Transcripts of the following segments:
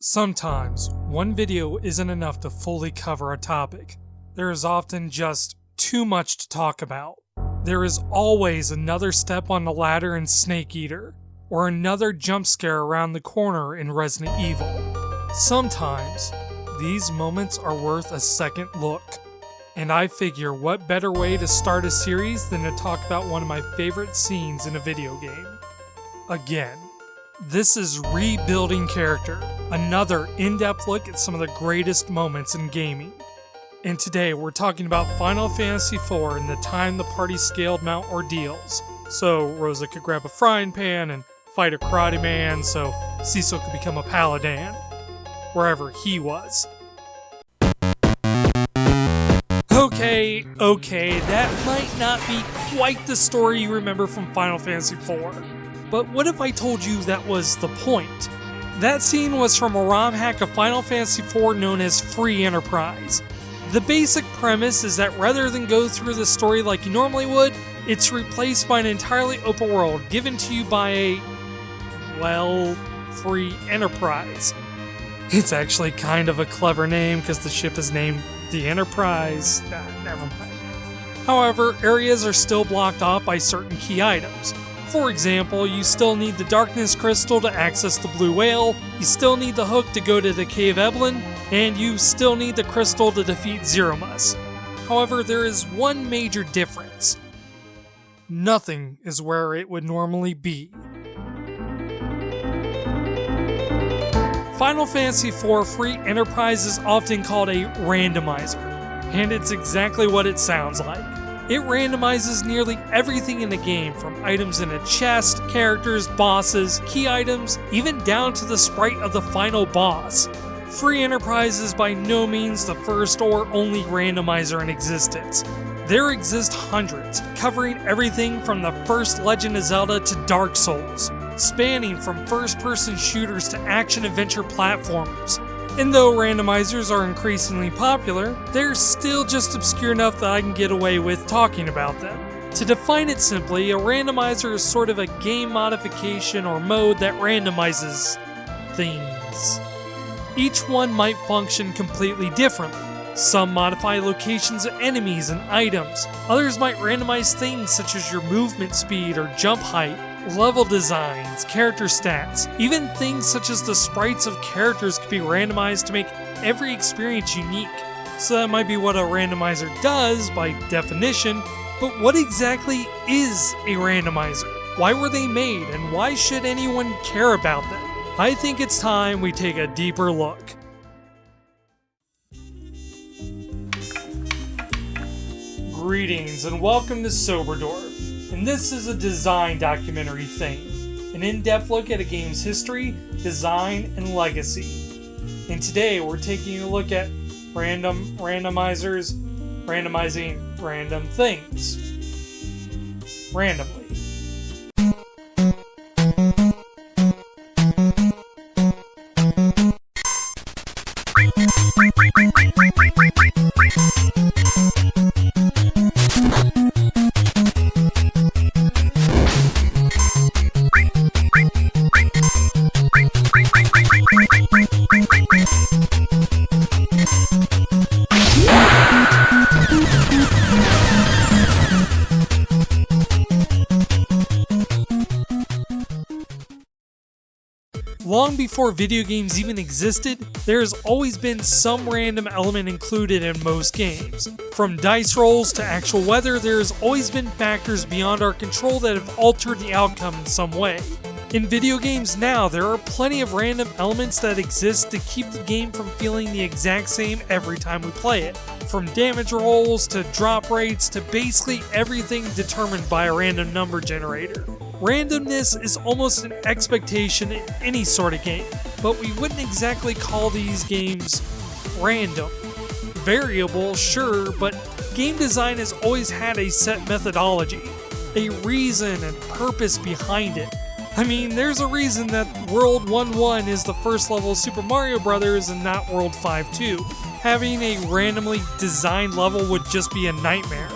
Sometimes, one video isn't enough to fully cover a topic. There is often just too much to talk about. There is always another step on the ladder in Snake Eater, or another jump scare around the corner in Resident Evil. Sometimes, these moments are worth a second look. And I figure what better way to start a series than to talk about one of my favorite scenes in a video game. Again, this is Rebuilding Character, another in-depth look at some of the greatest moments in gaming. And today we're talking about Final Fantasy IV and the time the party scaled Mount Ordeals. So Rosa could grab a frying pan and fight a karate man so Cecil could become a paladin, wherever he was. Okay, that might not be quite the story you remember from Final Fantasy IV. But what if I told you that was the point? That scene was from a ROM hack of Final Fantasy IV known as Free Enterprise. The basic premise is that rather than go through the story like you normally would, it's replaced by an entirely open world given to you by a, Free Enterprise. It's actually kind of a clever name because the ship is named the Enterprise. Never mind. However, areas are still blocked off by certain key items. For example, you still need the Darkness Crystal to access the Blue Whale, you still need the Hook to go to the Cave Evelyn, and you still need the Crystal to defeat Zeromus. However, there is one major difference. Nothing is where it would normally be. Final Fantasy IV Free Enterprise is often called a randomizer, and it's exactly what it sounds like. It randomizes nearly everything in the game, from items in a chest, characters, bosses, key items, even down to the sprite of the final boss. Free Enterprise is by no means the first or only randomizer in existence. There exist hundreds, covering everything from the first Legend of Zelda to Dark Souls, spanning from first-person shooters to action-adventure platformers. And though randomizers are increasingly popular, they're still just obscure enough that I can get away with talking about them. To define it simply, a randomizer is sort of a game modification or mode that randomizes things. Each one might function completely differently. Some modify locations of enemies and items. Others might randomize things such as your movement speed or jump height, level designs, character stats. Even things such as the sprites of characters could be randomized to make every experience unique. So that might be what a randomizer does by definition, but what exactly is a randomizer? Why were they made, and why should anyone care about them? I think it's time we take a deeper look. Greetings and welcome to SoberDwarf, and this is a design documentary thing, an in-depth look at a game's history, design, and legacy. And today we're taking a look at randomizers randomizing random things randomly. Long before video games even existed, there has always been some random element included in most games. From dice rolls to actual weather, there has always been factors beyond our control that have altered the outcome in some way. In video games now, there are plenty of random elements that exist to keep the game from feeling the exact same every time we play it. From damage rolls to drop rates to basically everything determined by a random number generator. Randomness is almost an expectation in any sort of game, but we wouldn't exactly call these games random. Variable, sure, but game design has always had a set methodology, a reason and purpose behind it. I mean, there's a reason that World 1-1 is the first level of Super Mario Bros. And not World 5-2. Having a randomly designed level would just be a nightmare.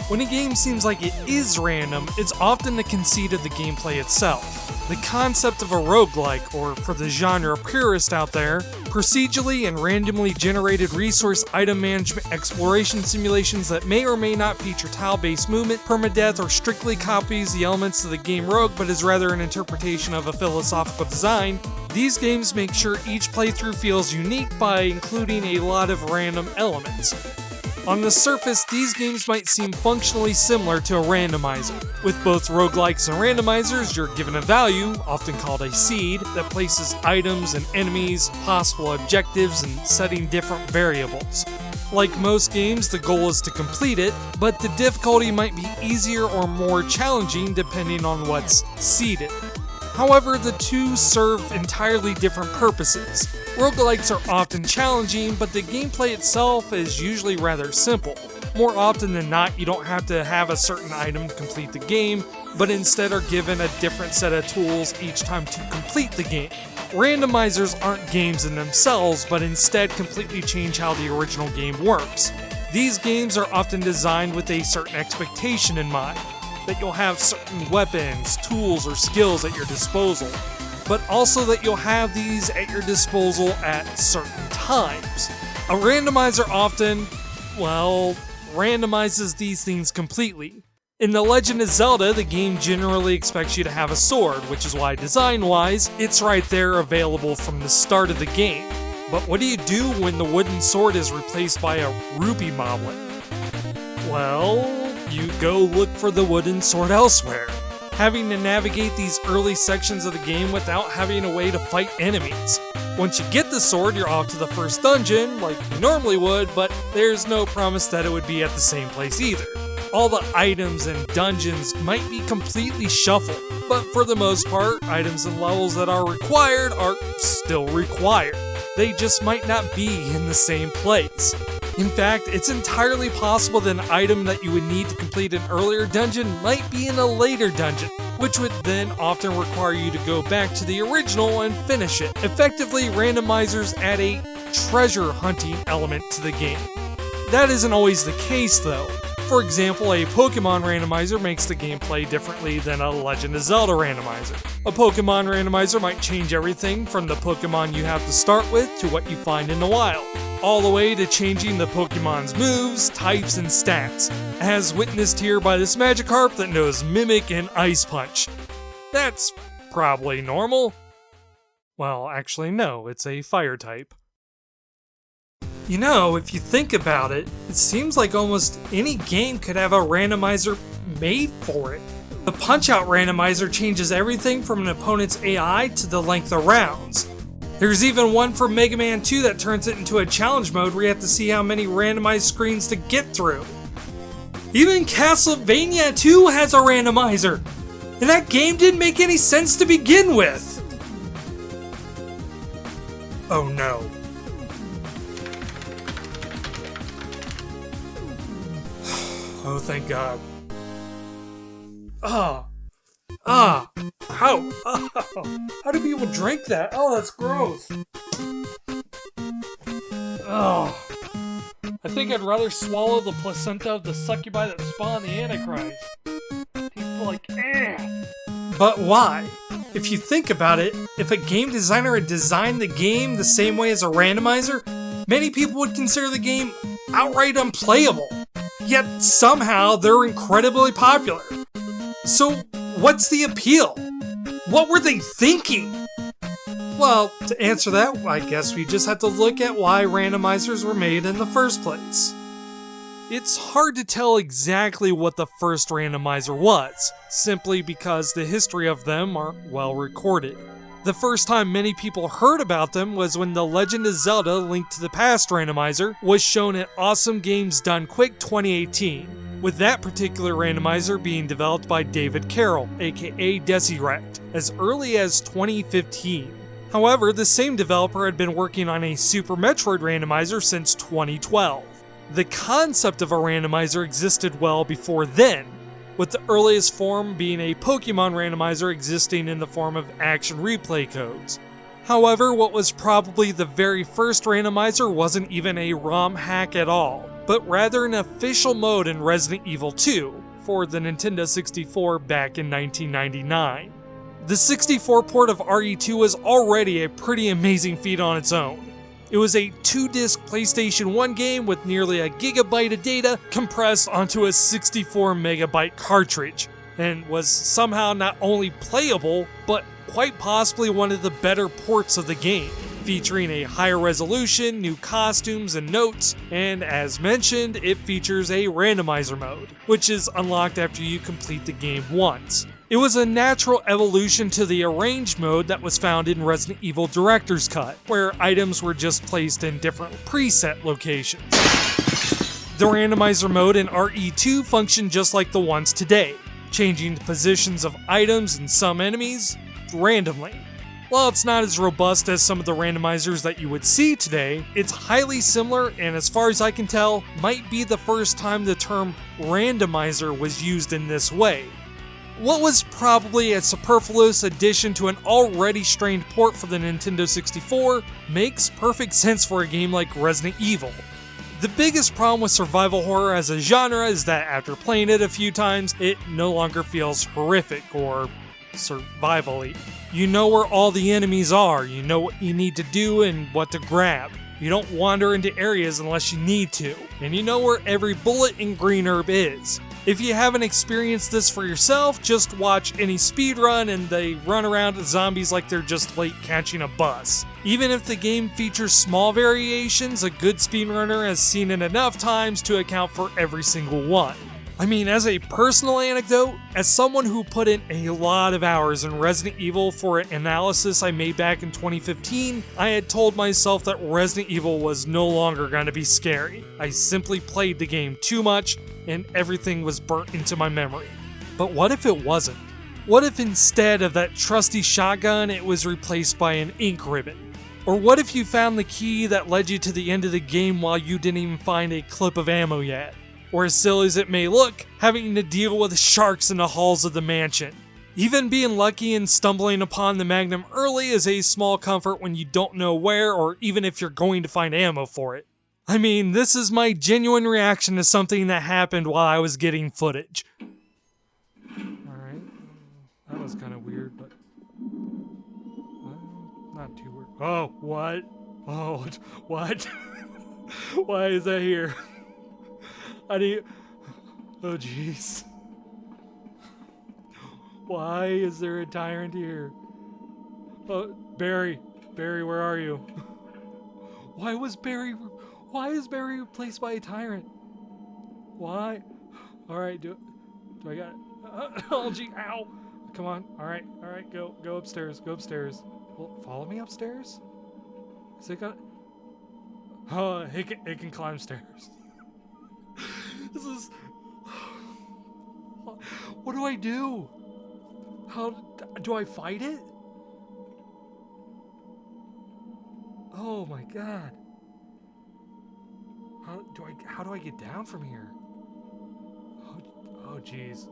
When a game seems like it is random, it's often the conceit of the gameplay itself. The concept of a roguelike, or for the genre purist out there, procedurally and randomly generated resource item management exploration simulations that may or may not feature tile-based movement, permadeath, or strictly copies the elements of the game Rogue but is rather an interpretation of a philosophical design. These games make sure each playthrough feels unique by including a lot of random elements. On the surface, these games might seem functionally similar to a randomizer. With both roguelikes and randomizers, you're given a value, often called a seed, that places items and enemies, possible objectives, and setting different variables. Like most games, the goal is to complete it, but the difficulty might be easier or more challenging depending on what's seeded. However, the two serve entirely different purposes. Roguelikes are often challenging, but the gameplay itself is usually rather simple. More often than not, you don't have to have a certain item to complete the game, but instead are given a different set of tools each time to complete the game. Randomizers aren't games in themselves, but instead completely change how the original game works. These games are often designed with a certain expectation in mind, that you'll have certain weapons, tools, or skills at your disposal, but also that you'll have these at your disposal at certain times. A randomizer often, randomizes these things completely. In The Legend of Zelda, the game generally expects you to have a sword, which is why design-wise, it's right there available from the start of the game. But what do you do when the wooden sword is replaced by a rupee moblet? Well, you go look for the wooden sword elsewhere, having to navigate these early sections of the game without having a way to fight enemies. Once you get the sword, you're off to the first dungeon, like you normally would, but there's no promise that it would be at the same place either. All the items and dungeons might be completely shuffled, but for the most part, items and levels that are required are still required. They just might not be in the same place. In fact, it's entirely possible that an item that you would need to complete an earlier dungeon might be in a later dungeon, which would then often require you to go back to the original and finish it. Effectively, randomizers add a treasure hunting element to the game. That isn't always the case though. For example, a Pokemon randomizer makes the gameplay differently than a Legend of Zelda randomizer. A Pokemon randomizer might change everything from the Pokemon you have to start with to what you find in the wild, all the way to changing the Pokemon's moves, types, and stats, as witnessed here by this Magikarp that knows Mimic and Ice Punch. That's probably normal. Well, actually no, it's a fire type. You know, if you think about it, it seems like almost any game could have a randomizer made for it. The Punch-Out randomizer changes everything from an opponent's AI to the length of rounds. There's even one for Mega Man 2 that turns it into a challenge mode where you have to see how many randomized screens to get through. Even Castlevania 2 has a randomizer, and that game didn't make any sense to begin with. Oh no. Oh, thank God. How do people drink that? Oh, that's gross. Oh. I think I'd rather swallow the placenta of the succubi that spawned the Antichrist. People like, eh. But why? If you think about it, if a game designer had designed the game the same way as a randomizer, many people would consider the game outright unplayable. Yet somehow they're incredibly popular. So what's the appeal? What were they thinking? Well, to answer that, I guess we just have to look at why randomizers were made in the first place. It's hard to tell exactly what the first randomizer was, simply because the history of them aren't well recorded. The first time many people heard about them was when The Legend of Zelda: Link to the Past randomizer was shown at Awesome Games Done Quick 2018, with that particular randomizer being developed by David Carroll, aka Desirect, as early as 2015. However, the same developer had been working on a Super Metroid randomizer since 2012. The concept of a randomizer existed well before then, with the earliest form being a Pokemon randomizer existing in the form of action replay codes. However, what was probably the very first randomizer wasn't even a ROM hack at all, but rather an official mode in Resident Evil 2 for the Nintendo 64 back in 1999. The 64 port of RE2 was already a pretty amazing feat on its own. It was a 2-disc PlayStation 1 game with nearly a gigabyte of data compressed onto a 64 megabyte cartridge, and was somehow not only playable, but quite possibly one of the better ports of the game, featuring a higher resolution, new costumes and notes, and as mentioned, it features a randomizer mode, which is unlocked after you complete the game once. It was a natural evolution to the arranged mode that was found in Resident Evil Director's Cut, where items were just placed in different preset locations. The randomizer mode in RE2 functioned just like the ones today, changing the positions of items and some enemies randomly. While it's not as robust as some of the randomizers that you would see today, it's highly similar, and as far as I can tell, might be the first time the term randomizer was used in this way. What was probably a superfluous addition to an already strained port for the Nintendo 64 makes perfect sense for a game like Resident Evil. The biggest problem with survival horror as a genre is that after playing it a few times, it no longer feels horrific or survival-y. You know where all the enemies are, you know what you need to do and what to grab. You don't wander into areas unless you need to, and you know where every bullet and green herb is. If you haven't experienced this for yourself, just watch any speedrun and they run around as zombies like they're just late catching a bus. Even if the game features small variations, a good speedrunner has seen it enough times to account for every single one. I mean, as a personal anecdote, as someone who put in a lot of hours in Resident Evil for an analysis I made back in 2015, I had told myself that Resident Evil was no longer going to be scary. I simply played the game too much, and everything was burnt into my memory. But what if it wasn't? What if instead of that trusty shotgun, it was replaced by an ink ribbon? Or what if you found the key that led you to the end of the game while you didn't even find a clip of ammo yet? Or as silly as it may look, having to deal with sharks in the halls of the mansion. Even being lucky and stumbling upon the Magnum early is a small comfort when you don't know where or even if you're going to find ammo for it. I mean, this is my genuine reaction to something that happened while I was getting footage. Alright, that was kind of weird, but not too weird. Oh, what? Oh, what? Why is that here? Oh jeez. Why is there a tyrant here? Oh, Barry, where are you? Why is Barry replaced by a tyrant? Why? Alright, do I got it? Oh gee, ow! Come on, alright, go upstairs, Well, follow me upstairs? Is it gonna... Oh, it can climb stairs. This is... What do I do? How do I fight it? Oh my god. How do I get down from here? Oh jeez.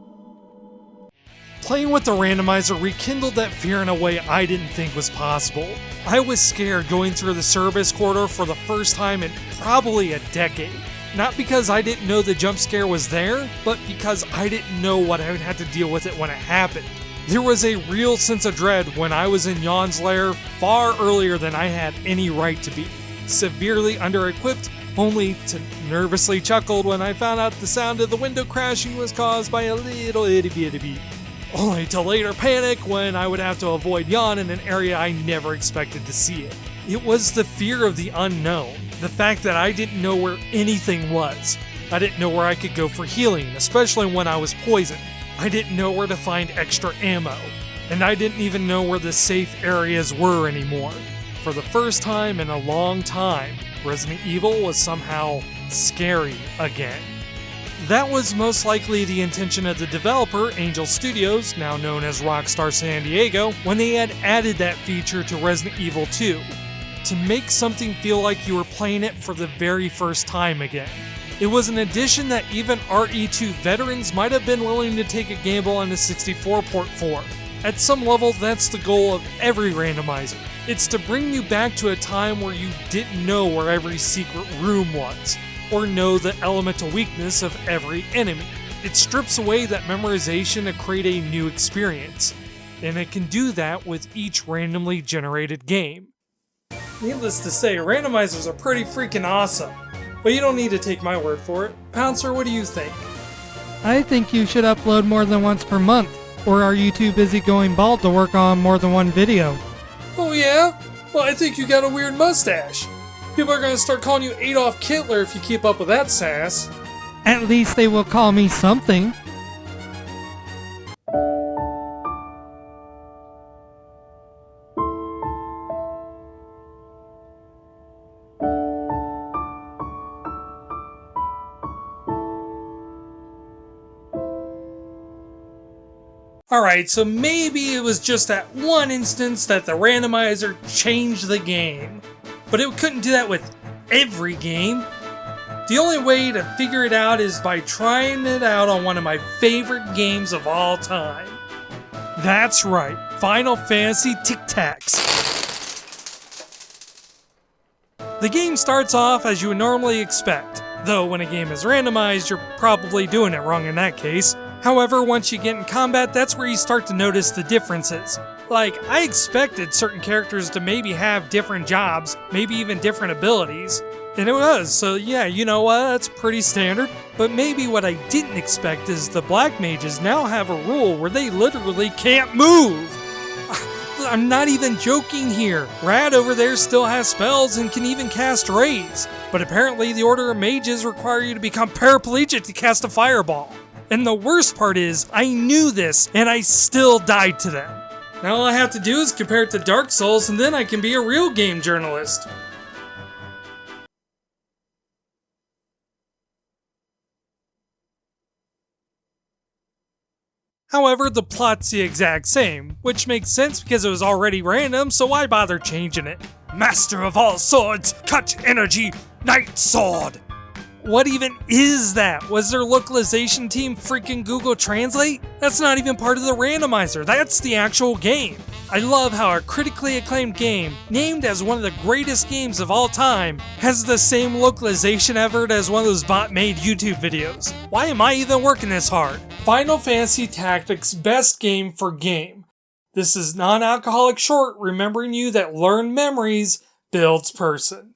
Playing with the randomizer rekindled that fear in a way I didn't think was possible. I was scared going through the service corridor for the first time in probably a decade. Not because I didn't know the jump scare was there, but because I didn't know what I would have to deal with it when it happened. There was a real sense of dread when I was in Yawn's lair far earlier than I had any right to be. Severely under-equipped, only to nervously chuckle when I found out the sound of the window crashing was caused by a little itty-bitty bee. Only to later panic when I would have to avoid Yawn in an area I never expected to see it. It was the fear of the unknown. The fact that I didn't know where anything was. I didn't know where I could go for healing, especially when I was poisoned. I didn't know where to find extra ammo. And I didn't even know where the safe areas were anymore. For the first time in a long time, Resident Evil was somehow scary again. That was most likely the intention of the developer, Angel Studios, now known as Rockstar San Diego, when they had added that feature to Resident Evil 2. To make something feel like you were playing it for the very first time again. It was an addition that even RE2 veterans might have been willing to take a gamble on the 64 port for. At some level, that's the goal of every randomizer. It's to bring you back to a time where you didn't know where every secret room was, or know the elemental weakness of every enemy. It strips away that memorization to create a new experience. and it can do that with each randomly generated game. Needless to say, randomizers are pretty freaking awesome. But you don't need to take my word for it. Pouncer, what do you think? I think you should upload more than once per month. Or are you too busy going bald to work on more than one video? Oh yeah? Well, I think you got a weird mustache. People are gonna start calling you Adolf Hitler if you keep up with that sass. At least they will call me something. Alright, so maybe it was just that one instance that the randomizer changed the game. But it couldn't do that with every game. The only way to figure it out is by trying it out on one of my favorite games of all time. That's right, Final Fantasy Tic Tacs. The game starts off as you would normally expect, though when a game is randomized, you're probably doing it wrong in that case. However, once you get in combat, that's where you start to notice the differences. Like, I expected certain characters to maybe have different jobs, maybe even different abilities, and it was, so yeah, you know what, that's pretty standard. But maybe what I didn't expect is the black mages now have a rule where they literally can't move! I'm not even joking here. Rad over there still has spells and can even cast rays, but apparently the Order of Mages require you to become paraplegic to cast a fireball. And the worst part is, I knew this, and I still died to them. Now all I have to do is compare it to Dark Souls, and then I can be a real game journalist. However, the plot's the exact same, which makes sense because it was already random, so why bother changing it? Master of all swords, cut energy, Night Sword! What even is that? Was their localization team freaking Google Translate? That's not even part of the randomizer, that's the actual game. I love how a critically acclaimed game, named as one of the greatest games of all time, has the same localization effort as one of those bot-made YouTube videos. Why am I even working this hard? Final Fantasy Tactics Best Game for Game. This is non-alcoholic short remembering you that learned memories builds person.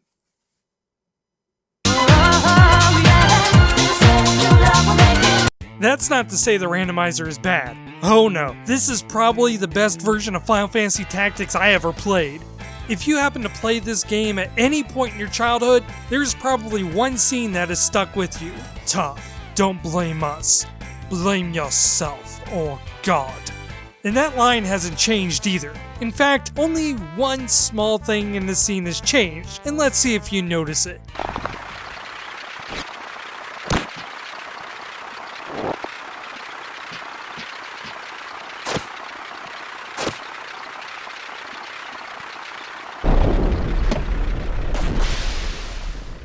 That's not to say the randomizer is bad. Oh no, this is probably the best version of Final Fantasy Tactics I ever played. If you happen to play this game at any point in your childhood, there's probably one scene that has stuck with you. Tough. Don't blame us. Blame yourself or God. And that line hasn't changed either. In fact, only one small thing in the scene has changed, and let's see if you notice it.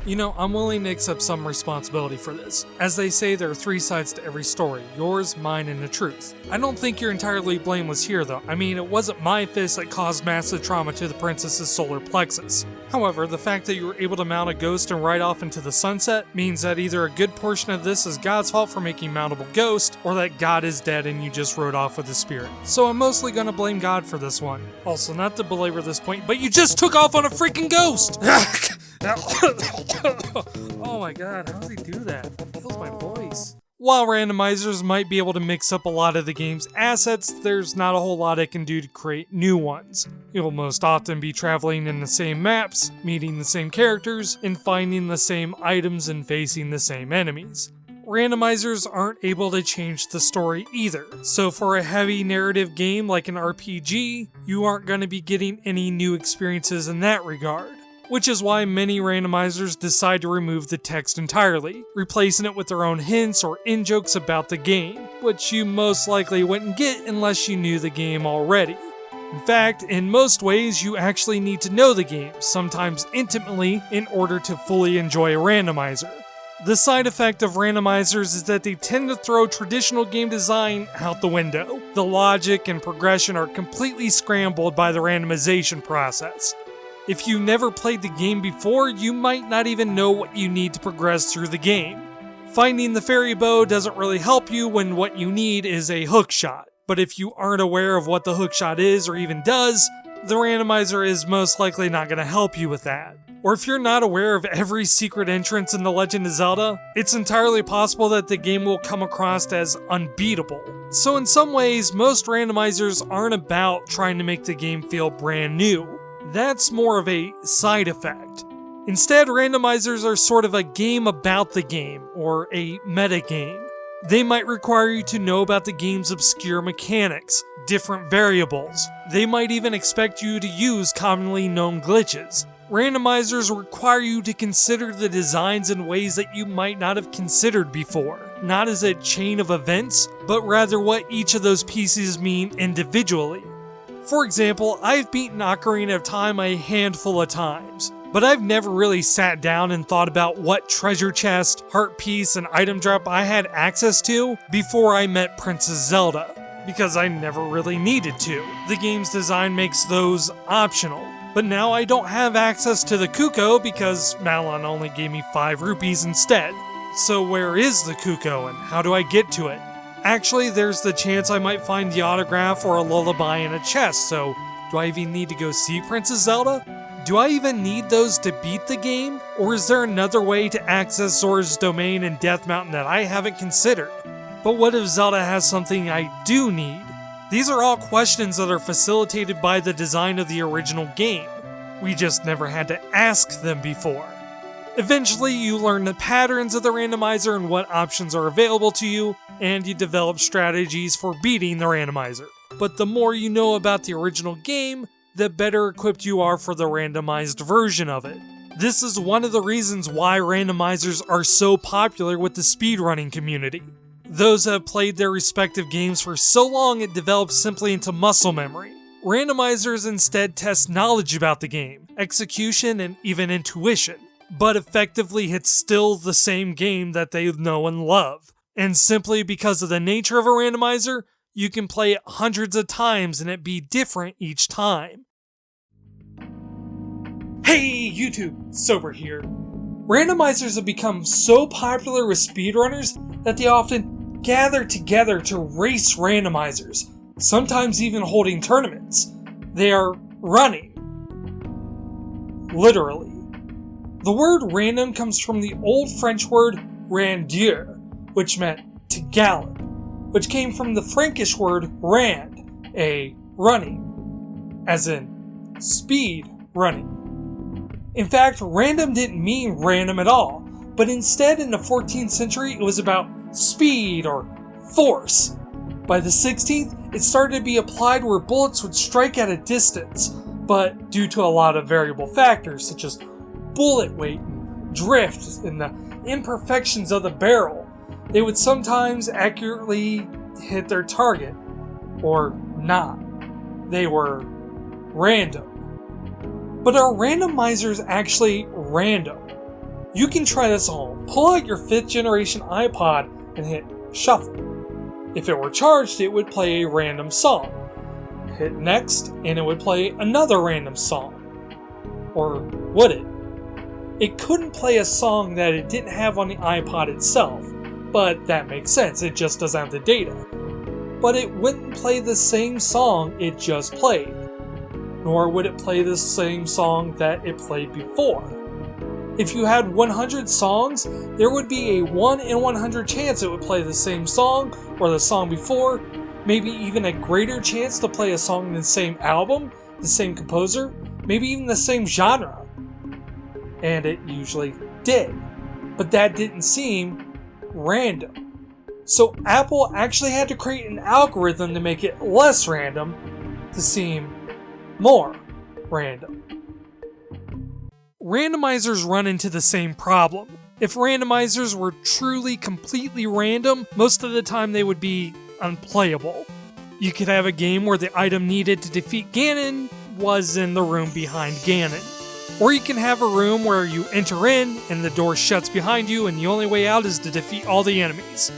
You know, I'm willing to accept some responsibility for this. As they say, there are three sides to every story, yours, mine, and the truth. I don't think you're entirely blameless here though. I mean, it wasn't my fist that caused massive trauma to the princess's solar plexus. However, the fact that you were able to mount a ghost and ride off into the sunset means that either a good portion of this is God's fault for making mountable ghost, or that God is dead and you just rode off with his spirit. So I'm mostly gonna blame God for this one. Also, not to belabor this point, but you just took off on a freaking ghost! Oh my god, how does he do that? It kills my voice. While randomizers might be able to mix up a lot of the game's assets, there's not a whole lot it can do to create new ones. You'll most often be traveling in the same maps, meeting the same characters, and finding the same items and facing the same enemies. Randomizers aren't able to change the story either, so for a heavy narrative game like an RPG, you aren't going to be getting any new experiences in that regard. Which is why many randomizers decide to remove the text entirely, replacing it with their own hints or in-jokes about the game, which you most likely wouldn't get unless you knew the game already. In fact, in most ways, you actually need to know the game, sometimes intimately, in order to fully enjoy a randomizer. The side effect of randomizers is that they tend to throw traditional game design out the window. The logic and progression are completely scrambled by the randomization process. If you never played the game before, you might not even know what you need to progress through the game. Finding the fairy bow doesn't really help you when what you need is a hook shot. But if you aren't aware of what the hookshot is or even does, the randomizer is most likely not going to help you with that. Or if you're not aware of every secret entrance in The Legend of Zelda, it's entirely possible that the game will come across as unbeatable. So in some ways, most randomizers aren't about trying to make the game feel brand new. That's more of a side effect. Instead, randomizers are sort of a game about the game, or a meta game. They might require you to know about the game's obscure mechanics, different variables. They might even expect you to use commonly known glitches. Randomizers require you to consider the designs in ways that you might not have considered before, not as a chain of events, but rather what each of those pieces mean individually. For example, I've beaten Ocarina of Time a handful of times, but I've never really sat down and thought about what treasure chest, heart piece, and item drop I had access to before I met Princess Zelda, because I never really needed to. The game's design makes those optional. But now I don't have access to the Kuko because Malon only gave me 5 rupees instead. So where is the Kuko and how do I get to it? Actually, there's the chance I might find the autograph or a lullaby in a chest, so do I even need to go see Princess Zelda? Do I even need those to beat the game? Or is there another way to access Zora's Domain and Death Mountain that I haven't considered? But what if Zelda has something I do need? These are all questions that are facilitated by the design of the original game. We just never had to ask them before. Eventually, you learn the patterns of the randomizer and what options are available to you, and you develop strategies for beating the randomizer. But the more you know about the original game, the better equipped you are for the randomized version of it. This is one of the reasons why randomizers are so popular with the speedrunning community. Those that have played their respective games for so long it develops simply into muscle memory. Randomizers instead test knowledge about the game, execution, and even intuition, but effectively it's still the same game that they know and love. And simply because of the nature of a randomizer, you can play it hundreds of times and it be different each time. Hey YouTube, Sober here. Randomizers have become so popular with speedrunners that they often gather together to race randomizers, sometimes even holding tournaments. They are running. Literally. The word random comes from the old French word randeur, which meant to gallop, which came from the Frankish word rand, a running, as in speed running. In fact, random didn't mean random at all, but instead in the 14th century it was about speed or force. By the 16th, it started to be applied where bullets would strike at a distance, but due to a lot of variable factors such as bullet weight, and drift, and the imperfections of the barrel, they would sometimes accurately hit their target, or not. They were random. But are randomizers actually random? You can try this at home. Pull out your 5th generation iPod and hit shuffle. If it were charged, it would play a random song. Hit next, and it would play another random song. Or would it? It couldn't play a song that it didn't have on the iPod itself, but that makes sense, it just doesn't have the data. But it wouldn't play the same song it just played, nor would it play the same song that it played before. If you had 100 songs, there would be a 1 in 100 chance it would play the same song or the song before, maybe even a greater chance to play a song in the same album, the same composer, maybe even the same genre. And it usually did. But that didn't seem random. So Apple actually had to create an algorithm to make it less random to seem more random. Randomizers run into the same problem. If randomizers were truly completely random, most of the time they would be unplayable. You could have a game where the item needed to defeat Ganon was in the room behind Ganon. Or you can have a room where you enter in and the door shuts behind you and the only way out is to defeat all the enemies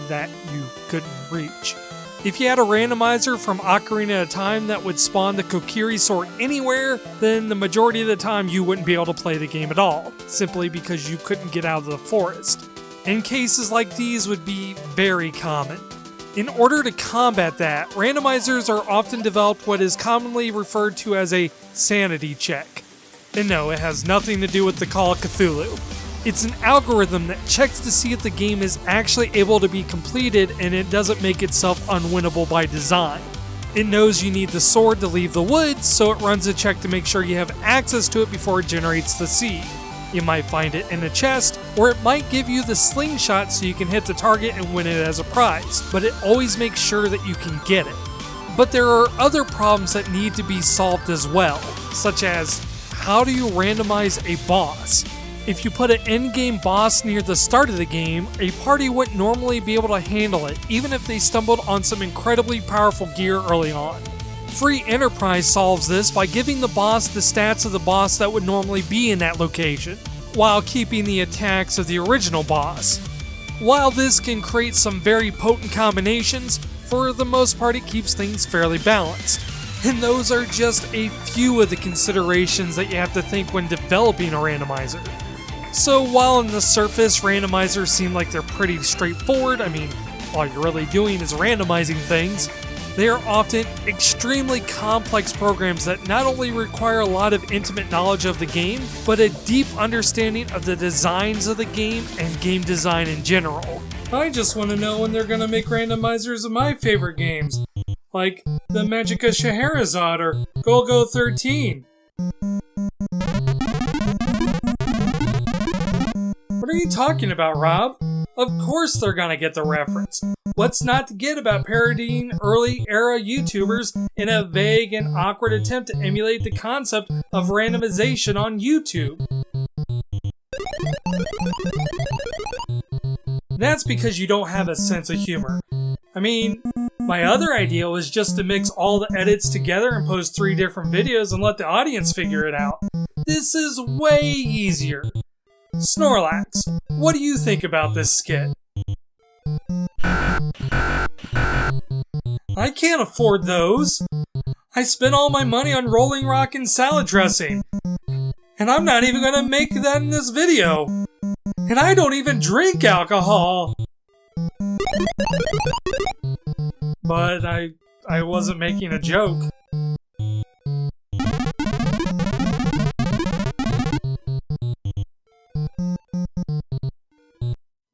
that you couldn't reach. If you had a randomizer from Ocarina of Time that would spawn the Kokiri sword anywhere, then the majority of the time you wouldn't be able to play the game at all, simply because you couldn't get out of the forest. And cases like these would be very common. In order to combat that, randomizers are often developed what is commonly referred to as a sanity check. And no, it has nothing to do with the Call of Cthulhu. It's an algorithm that checks to see if the game is actually able to be completed and it doesn't make itself unwinnable by design. It knows you need the sword to leave the woods, so it runs a check to make sure you have access to it before it generates the seed. You might find it in a chest, or it might give you the slingshot so you can hit the target and win it as a prize, but it always makes sure that you can get it. But there are other problems that need to be solved as well, such as, how do you randomize a boss? If you put an endgame boss near the start of the game, a party wouldn't normally be able to handle it, even if they stumbled on some incredibly powerful gear early on. Free Enterprise solves this by giving the boss the stats of the boss that would normally be in that location, while keeping the attacks of the original boss. While this can create some very potent combinations, for the most part it keeps things fairly balanced. And those are just a few of the considerations that you have to think when developing a randomizer. So while on the surface randomizers seem like they're pretty straightforward, all you're really doing is randomizing things, they are often extremely complex programs that not only require a lot of intimate knowledge of the game, but a deep understanding of the designs of the game and game design in general. I just want to know when they're going to make randomizers of my favorite games, like the Magicka Scheherazade or Golgo 13. What are you talking about, Rob? Of course they're gonna get the reference. What's not to get about parodying early-era YouTubers in a vague and awkward attempt to emulate the concept of randomization on YouTube? That's because you don't have a sense of humor. My other idea was just to mix all the edits together and post 3 different videos and let the audience figure it out. This is way easier. Snorlax, what do you think about this skit? I can't afford those. I spent all my money on Rolling Rock and salad dressing. And I'm not even gonna make that in this video. And I don't even drink alcohol. But I wasn't making a joke.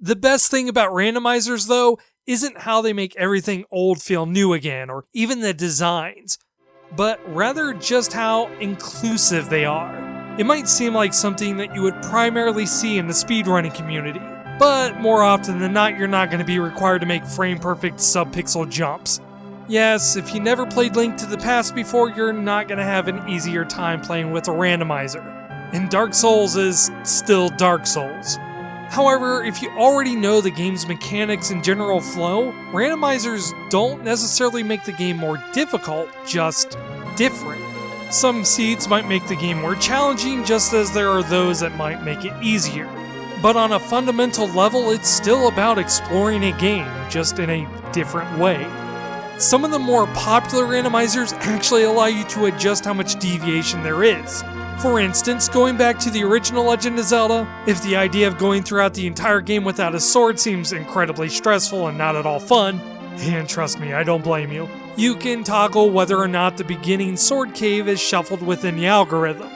The best thing about randomizers, though, isn't how they make everything old feel new again, or even the designs, but rather just how inclusive they are. It might seem like something that you would primarily see in the speedrunning community, but more often than not, you're not going to be required to make frame-perfect sub-pixel jumps. Yes, if you never played Link to the Past before, you're not going to have an easier time playing with a randomizer. And Dark Souls is still Dark Souls. However, if you already know the game's mechanics and general flow, randomizers don't necessarily make the game more difficult, just different. Some seeds might make the game more challenging, just as there are those that might make it easier. But on a fundamental level, it's still about exploring a game, just in a different way. Some of the more popular randomizers actually allow you to adjust how much deviation there is. For instance, going back to the original Legend of Zelda, if the idea of going throughout the entire game without a sword seems incredibly stressful and not at all fun, and trust me, I don't blame you, you can toggle whether or not the beginning sword cave is shuffled within the algorithm.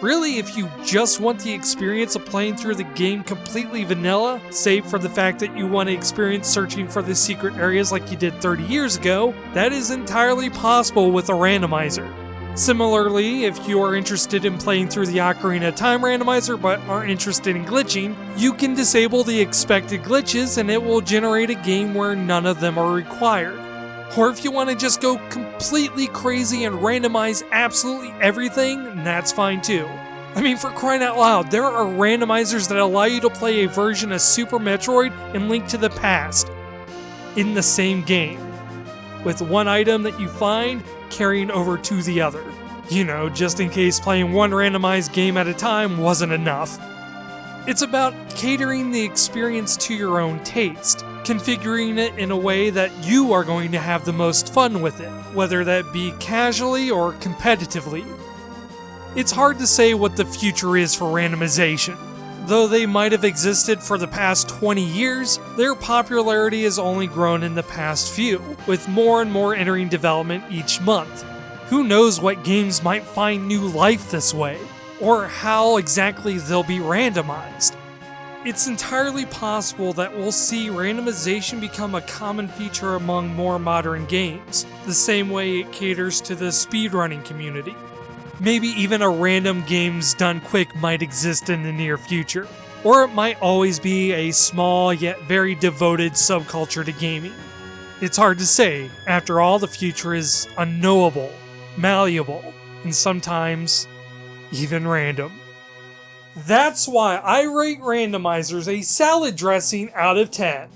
Really, if you just want the experience of playing through the game completely vanilla, save for the fact that you want to experience searching for the secret areas like you did 30 years ago, that is entirely possible with a randomizer. Similarly, if you are interested in playing through the Ocarina of Time randomizer but aren't interested in glitching, you can disable the expected glitches and it will generate a game where none of them are required. Or if you want to just go completely crazy and randomize absolutely everything, that's fine too. For crying out loud, there are randomizers that allow you to play a version of Super Metroid and Link to the Past in the same game, with one item that you find carrying over to the other. Just in case playing one randomized game at a time wasn't enough. It's about catering the experience to your own taste, configuring it in a way that you are going to have the most fun with it, whether that be casually or competitively. It's hard to say what the future is for randomization. Though they might have existed for the past 20 years, their popularity has only grown in the past few, with more and more entering development each month. Who knows what games might find new life this way, or how exactly they'll be randomized. It's entirely possible that we'll see randomization become a common feature among more modern games, the same way it caters to the speedrunning community. Maybe even a random games done quick might exist in the near future, or it might always be a small yet very devoted subculture to gaming. It's hard to say, after all the future is unknowable, malleable, and sometimes even random. That's why I rate Randomizers a salad dressing out of 10.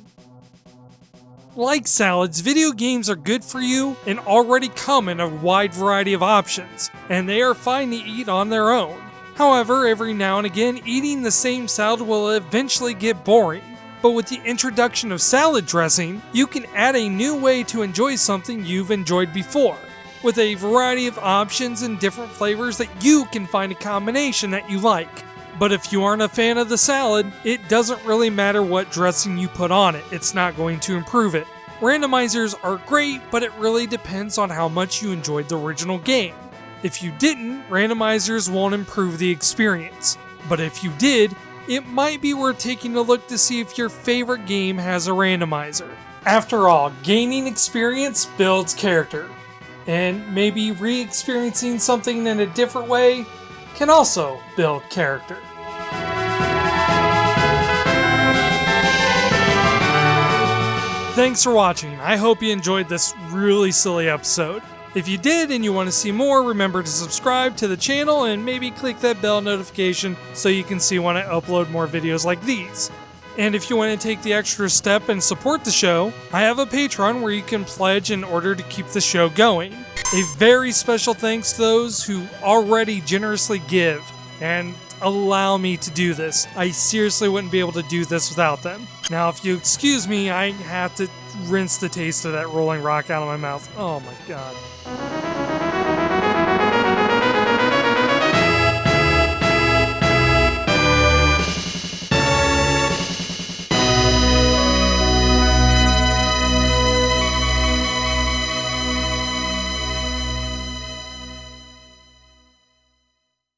Like salads, video games are good for you and already come in a wide variety of options, and they are fine to eat on their own. However, every now and again, eating the same salad will eventually get boring. But with the introduction of salad dressing, you can add a new way to enjoy something you've enjoyed before, with a variety of options and different flavors that you can find a combination that you like. But if you aren't a fan of the salad, it doesn't really matter what dressing you put on it, it's not going to improve it. Randomizers are great, but it really depends on how much you enjoyed the original game. If you didn't, randomizers won't improve the experience. But if you did, it might be worth taking a look to see if your favorite game has a randomizer. After all, gaining experience builds character. And maybe re-experiencing something in a different way can also build character. Thanks for watching. I hope you enjoyed this really silly episode. If you did and you want to see more, remember to subscribe to the channel and maybe click that bell notification so you can see when I upload more videos like these. And if you want to take the extra step and support the show, I have a Patreon where you can pledge in order to keep the show going. A very special thanks to those who already generously give and allow me to do this. I seriously wouldn't be able to do this without them. Now, if you excuse me, I have to rinse the taste of that Rolling Rock out of my mouth. Oh my god.